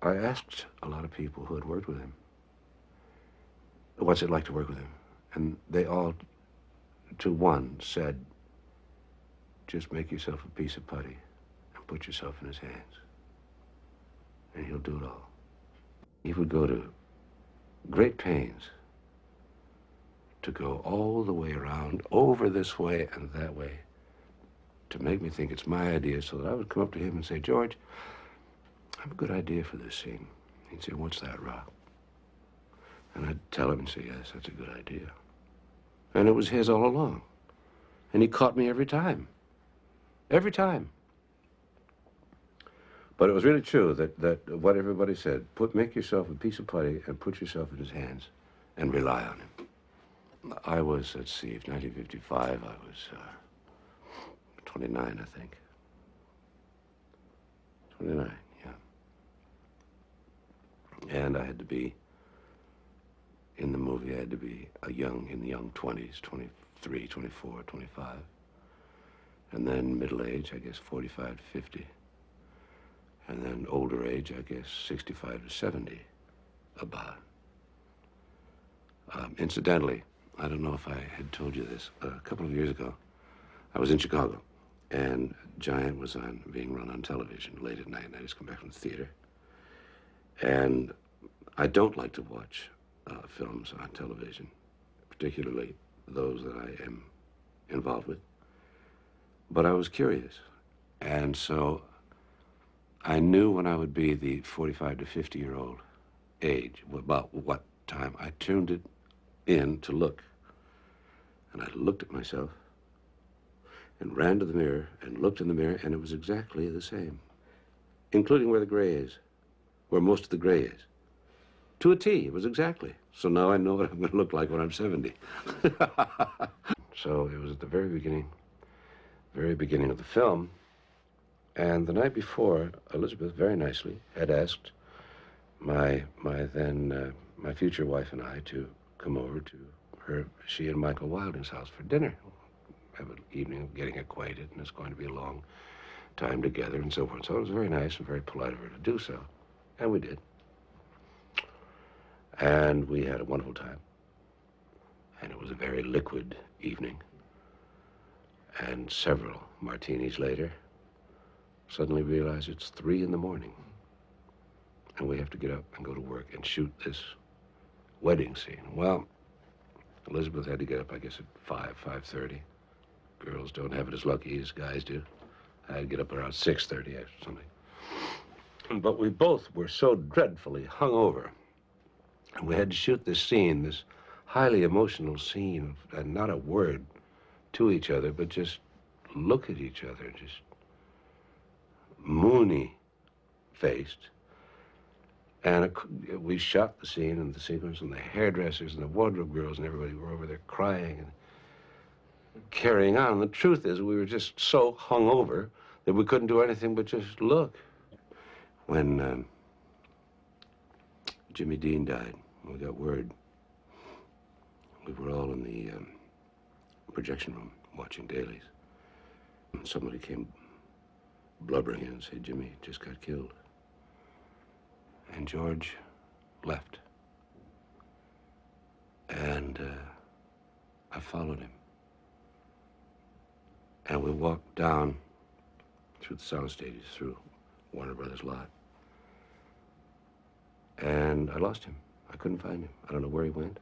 I asked a lot of people who had worked with him, what's it like to work with him? And they all, to one, said, just make yourself a piece of putty and put yourself in his hands, and he'll do it all. He would go to great pains to go all the way around, over this way and that way, to make me think it's my idea, so that I would come up to him and say, George, I have a good idea for this scene. He'd say, what's that, Rock? And I'd tell him and say, yes, that's a good idea. And it was his all along. And he caught me every time. Every time. But it was really true that what everybody said, make yourself a piece of putty and put yourself in his hands and rely on him. I was, let's see, 1955, I was 29, I think. 29, yeah. And I had to be, in the movie, I had to be in the young 20s, 23, 24, 25. And then middle age, I guess 45 to 50. And then older age, I guess 65 to 70, about. Incidentally, I don't know if I had told you this, a couple of years ago, I was in Chicago, and Giant was being run on television late at night, and I just come back from the theater. And I don't like to watch films on television, particularly those that I am involved with. But I was curious, and so I knew when I would be the 45 to 50-year-old age, about what time, I tuned it in to look. And I looked at myself and ran to the mirror and looked in the mirror, and it was exactly the same, including where the gray is, where most of the gray is. To a T, it was exactly. So now I know what I'm going to look like when I'm 70. So it was at the very beginning of the film. And the night before, Elisabeth very nicely had asked my future wife and I to come over to she and Michael Wilding's house for dinner. Have an evening of getting acquainted, and it's going to be a long time together and so forth. So it was very nice and very polite of her to do so. And we did. And we had a wonderful time. And it was a very liquid evening. And several martinis later, suddenly realize it's 3 in the morning. And we have to get up and go to work and shoot this wedding scene. Well, Elisabeth had to get up, I guess, at 5:30. Girls don't have it as lucky as guys do. I had to get up around 6:30 or something. But we both were so dreadfully hungover. And we had to shoot this scene, this highly emotional scene, and not a word to each other, but just look at each other, just moony-faced. And we shot the scene and the sequence, and the hairdressers and the wardrobe girls and everybody were over there crying and carrying on. And the truth is, we were just so hungover that we couldn't do anything but just look. When Jimmy Dean died, we got word. We were all in the projection room watching dailies. And somebody came blubbering in and said, Jimmy just got killed. And George left. And I followed him. And we walked down through the sound stages, through Warner Brothers lot. And I lost him. I couldn't find him. I don't know where he went,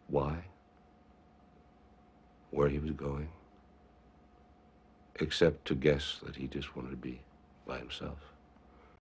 why, where he was going, except to guess that he just wanted to be by himself.